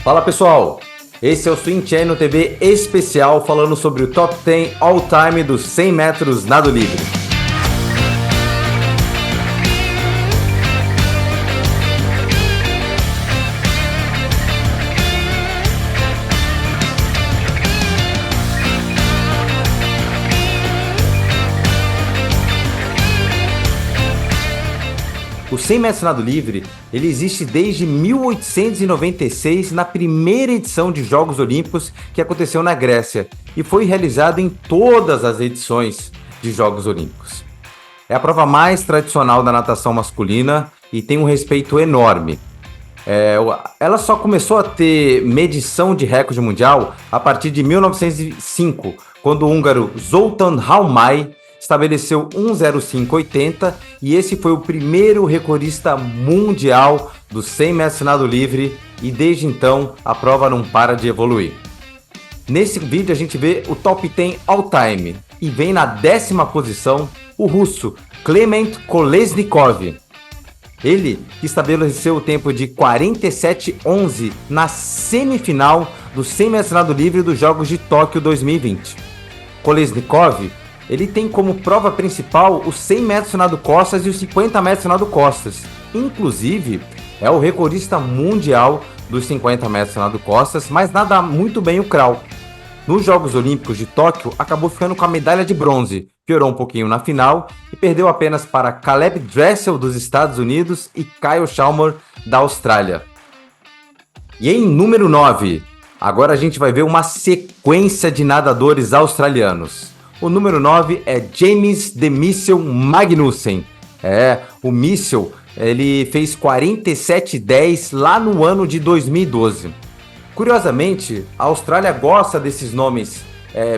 Fala pessoal, esse é o Swim Channel TV especial falando sobre o Top 10 All Time dos 100 metros nado livre. O 100 metros nado livre, ele existe desde 1896 na primeira edição de Jogos Olímpicos que aconteceu na Grécia e foi realizado em todas as edições de Jogos Olímpicos. É a prova mais tradicional da natação masculina e tem um respeito enorme. Ela só começou a ter medição de recorde mundial a partir de 1905, quando o húngaro Zoltán Halmai estabeleceu 1:05:80 e esse foi o primeiro recordista mundial do 100 metros nado livre e desde então a prova não para de evoluir. Nesse vídeo a gente vê o Top 10 All Time e vem na 10ª posição o russo Klement Kolesnikov. Ele estabeleceu o tempo de 47:11 na semifinal do 100 metros nado livre dos Jogos de Tóquio 2020. Kolesnikov ele tem como prova principal os 100 metros nado costas e os 50 metros nado costas. Inclusive, é o recordista mundial dos 50 metros nado costas, mas nada muito bem o crawl. Nos Jogos Olímpicos de Tóquio, acabou ficando com a medalha de bronze, piorou um pouquinho na final e perdeu apenas para Caleb Dressel dos Estados Unidos e Kyle Chalmers da Austrália. E em número 9, agora a gente vai ver uma sequência de nadadores australianos. O número 9 é James The Missile Magnussen. O Missile, ele fez 47:10 lá no ano de 2012. Curiosamente, a Austrália gosta desses nomes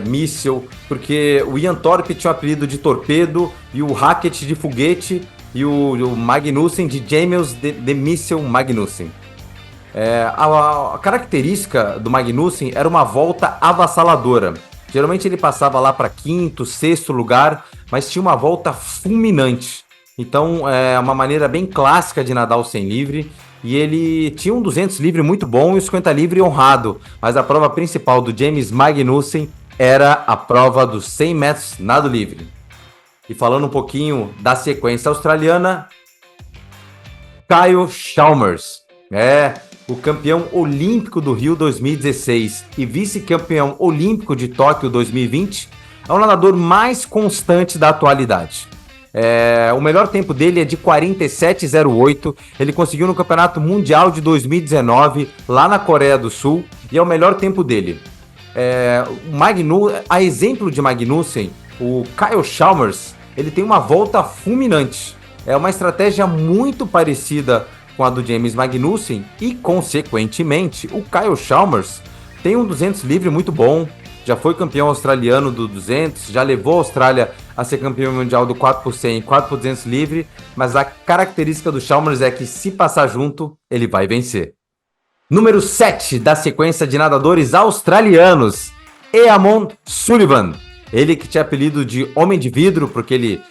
Missile, porque o Ian Thorpe tinha o apelido de Torpedo, e o Hackett de Foguete, e o Magnussen de James The Missile Magnussen. A característica do Magnussen era uma volta avassaladora. Geralmente ele passava lá para 5º, 6º lugar, mas tinha uma volta fulminante. Então é uma maneira bem clássica de nadar o 100 livre. E ele tinha um 200 livre muito bom e o 50 livre honrado. Mas a prova principal do James Magnussen era a prova dos 100 metros nado livre. E falando um pouquinho da sequência australiana, Kyle Chalmers. O campeão olímpico do Rio 2016 e vice-campeão olímpico de Tóquio 2020, é o nadador mais constante da atualidade. O melhor tempo dele é de 47:08, ele conseguiu no Campeonato Mundial de 2019, lá na Coreia do Sul, e é o melhor tempo dele. A exemplo de Magnussen, o Kyle Chalmers, ele tem uma volta fulminante. É uma estratégia muito parecida com a do James Magnussen e, consequentemente, o Kyle Chalmers tem um 200 livre muito bom, já foi campeão australiano do 200, já levou a Austrália a ser campeão mundial do 4x100 e 4x200 livre, mas a característica do Chalmers é que, se passar junto, ele vai vencer. Número 7 da sequência de nadadores australianos, Eamon Sullivan. Ele que tinha apelido de Homem de Vidro, porque ele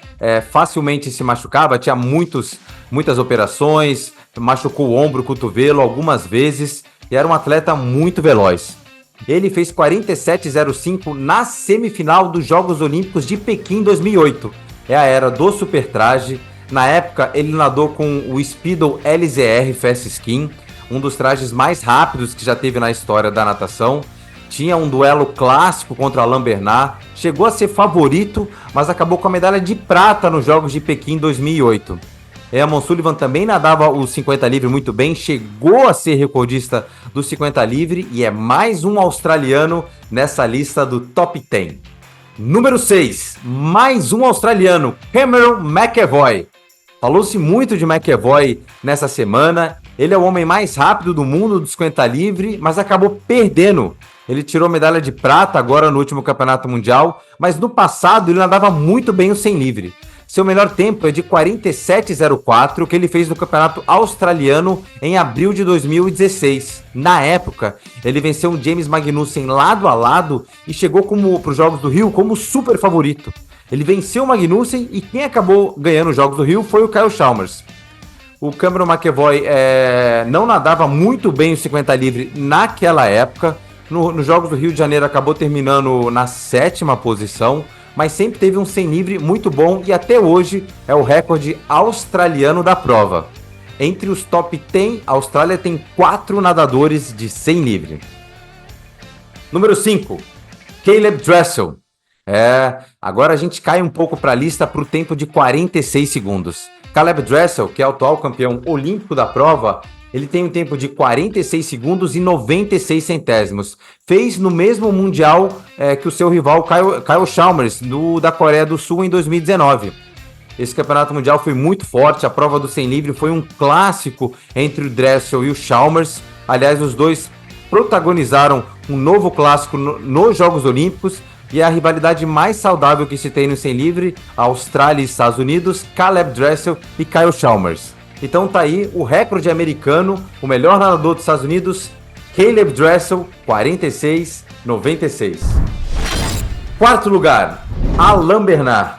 facilmente se machucava, tinha muitas operações, machucou o ombro, o cotovelo algumas vezes e era um atleta muito veloz. Ele fez 47:05 na semifinal dos Jogos Olímpicos de Pequim 2008. É a era do supertraje. Na época, ele nadou com o Speedo LZR Fast Skin, um dos trajes mais rápidos que já teve na história da natação. Tinha um duelo clássico contra Alain Bernard, chegou a ser favorito, mas acabou com a medalha de prata nos Jogos de Pequim 2008. Eamon Sullivan também nadava o 50 livre muito bem, chegou a ser recordista do 50 livre e é mais um australiano nessa lista do Top 10. Número 6, mais um australiano, Cameron McEvoy. Falou-se muito de McEvoy nessa semana, ele é o homem mais rápido do mundo do 50 livre, mas acabou perdendo. Ele tirou medalha de prata agora no último campeonato mundial, mas no passado ele nadava muito bem o 100 livre. Seu melhor tempo é de 47:04, que ele fez no Campeonato Australiano em abril de 2016. Na época, ele venceu o James Magnussen lado a lado e chegou para os Jogos do Rio como super favorito. Ele venceu o Magnussen e quem acabou ganhando os Jogos do Rio foi o Kyle Chalmers. O Cameron McEvoy não nadava muito bem o 50 livre naquela época. Nos Jogos do Rio de Janeiro acabou terminando na 7ª posição, mas sempre teve um 100 livre muito bom e até hoje é o recorde australiano da prova. Entre os top 10, a Austrália tem 4 nadadores de 100 livre. Número 5, Caleb Dressel. Agora a gente cai um pouco para a lista para o tempo de 46 segundos. Caleb Dressel, que é o atual campeão olímpico da prova, ele tem um tempo de 46 segundos e 96 centésimos. Fez no mesmo Mundial que o seu rival Kyle Chalmers, da Coreia do Sul, em 2019. Esse campeonato mundial foi muito forte, a prova do 100 livre foi um clássico entre o Dressel e o Chalmers. Aliás, os dois protagonizaram um novo clássico nos Jogos Olímpicos, e a rivalidade mais saudável que se tem no 100 livre, Austrália e Estados Unidos, Caleb Dressel e Kyle Chalmers. Então tá aí o recorde americano, o melhor nadador dos Estados Unidos, Caleb Dressel, 46,96. Quarto lugar, Alain Bernard.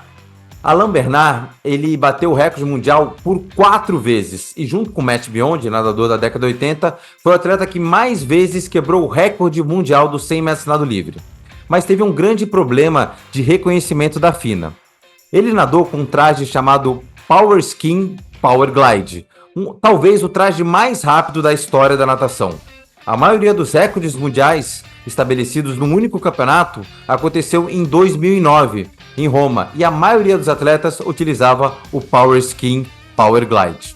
Alain Bernard, ele bateu o recorde mundial por 4 vezes e junto com Matt Biondi, nadador da década de 80, foi o atleta que mais vezes quebrou o recorde mundial dos 100 metros nado livre. Mas teve um grande problema de reconhecimento da FINA. Ele nadou com um traje chamado Power Skin Power Glide, talvez o traje mais rápido da história da natação. A maioria dos recordes mundiais estabelecidos num único campeonato aconteceu em 2009, em Roma, e a maioria dos atletas utilizava o Power Skin Power Glide.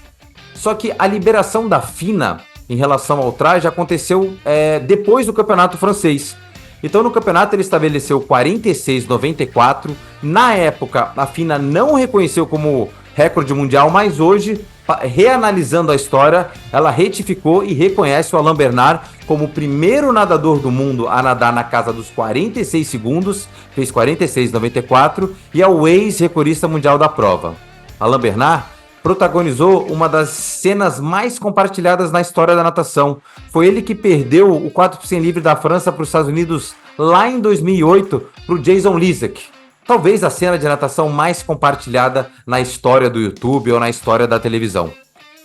Só que a liberação da FINA em relação ao traje aconteceu depois do campeonato francês. Então, no campeonato, ele estabeleceu 46,94. Na época, a FINA não reconheceu como recorde mundial, mas hoje, reanalisando a história, ela retificou e reconhece o Alain Bernard como o primeiro nadador do mundo a nadar na casa dos 46 segundos, fez 46,94, e é o ex-recordista mundial da prova. Alain Bernard protagonizou uma das cenas mais compartilhadas na história da natação. Foi ele que perdeu o 4% livre da França para os Estados Unidos lá em 2008 para o Jason Lisek. Talvez a cena de natação mais compartilhada na história do YouTube ou na história da televisão.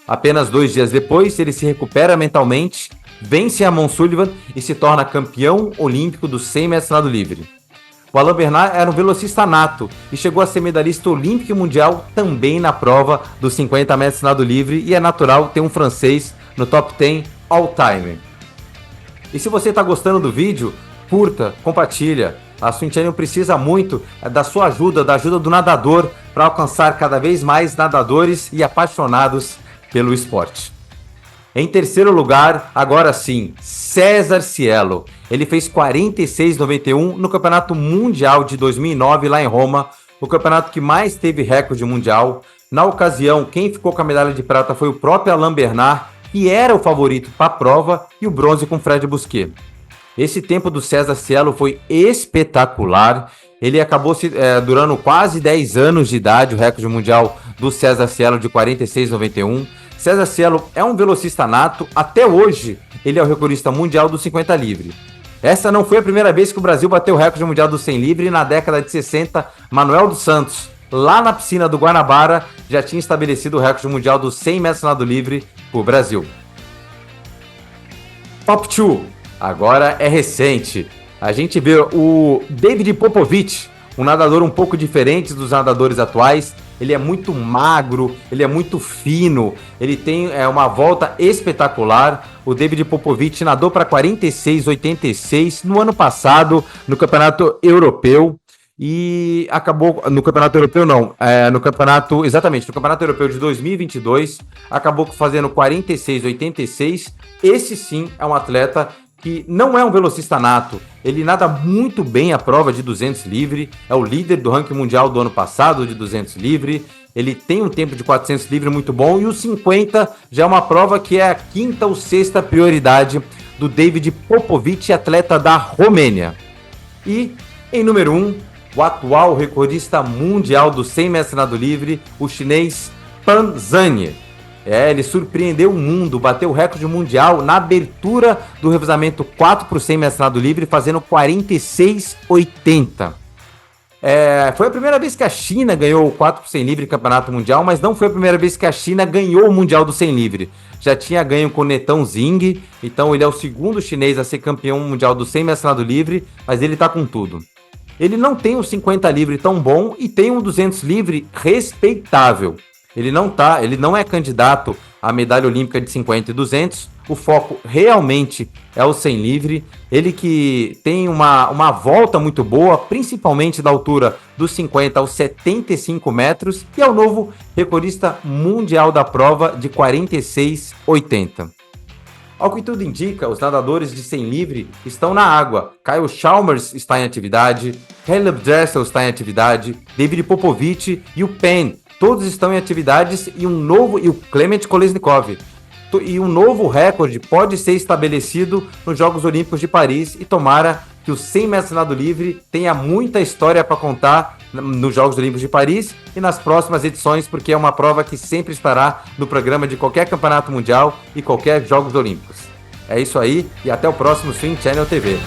Apenas 2 dias depois, ele se recupera mentalmente, vence Amon Sullivan e se torna campeão olímpico dos 100 metros nado livre. O Alain Bernard era um velocista nato e chegou a ser medalhista olímpico e mundial também na prova dos 50 metros nado livre, e é natural ter um francês no top 10 all time. E se você está gostando do vídeo, curta, compartilha. A Swim Channel precisa muito da sua ajuda, da ajuda do nadador, para alcançar cada vez mais nadadores e apaixonados pelo esporte. Em terceiro lugar, agora sim, César Cielo. Ele fez 46,91 no Campeonato Mundial de 2009 lá em Roma, o campeonato que mais teve recorde mundial. Na ocasião, quem ficou com a medalha de prata foi o próprio Alain Bernard, que era o favorito para a prova, e o bronze com Fred Bousquet. Esse tempo do César Cielo foi espetacular. Ele acabou durando quase 10 anos de idade, o recorde mundial do César Cielo de 46,91. César Cielo é um velocista nato, até hoje ele é o recordista mundial do 50 livre. Essa não foi a primeira vez que o Brasil bateu o recorde mundial do 100 livre. Na década de 60, Manuel dos Santos, lá na piscina do Guanabara, já tinha estabelecido o recorde mundial dos 100 metros nado livre para o Brasil. Top 2, agora é recente. A gente vê o David Popovic, um nadador um pouco diferente dos nadadores atuais. Ele é muito magro, ele é muito fino, ele tem uma volta espetacular. O David Popovic nadou para 46,86 no ano passado no Campeonato Europeu e acabou no Campeonato Europeu no Campeonato Europeu de 2022, acabou fazendo 46,86. Esse sim é um atleta que não é um velocista nato, ele nada muito bem a prova de 200 livre, é o líder do ranking mundial do ano passado de 200 livre, ele tem um tempo de 400 livre muito bom, e o 50 já é uma prova que é a 5ª ou 6ª prioridade do David Popovic, atleta da Romênia. E em número 1, o atual recordista mundial do 100 metros nado livre, o chinês Pan Zhang. Ele surpreendeu o mundo, bateu o recorde mundial na abertura do revezamento 4 por 100 metros nado livre, fazendo 46,80. Foi a primeira vez que a China ganhou o 4 por 100 livre campeonato mundial, mas não foi a primeira vez que a China ganhou o mundial do 100 livre. Já tinha ganho com o Netão Zing, então ele é o segundo chinês a ser campeão mundial do 100 metros nado livre, mas ele tá com tudo. Ele não tem um 50 livre tão bom e tem um 200 livre respeitável. Ele não é candidato à medalha olímpica de 50 e 200. O foco realmente é o 100 livre. Ele que tem uma volta muito boa, principalmente da altura dos 50 aos 75 metros, e é o novo recordista mundial da prova de 46,80. Ao que tudo indica, os nadadores de 100 livre estão na água. Kyle Chalmers está em atividade, Caleb Dressel está em atividade, David Popovic e o Penn, todos estão em atividades e o Clement Kolesnikov. E um novo recorde pode ser estabelecido nos Jogos Olímpicos de Paris e tomara que o 100 metros nado livre tenha muita história para contar nos Jogos Olímpicos de Paris e nas próximas edições, porque é uma prova que sempre estará no programa de qualquer campeonato mundial e qualquer Jogos Olímpicos. É isso aí e até o próximo Swim Channel TV.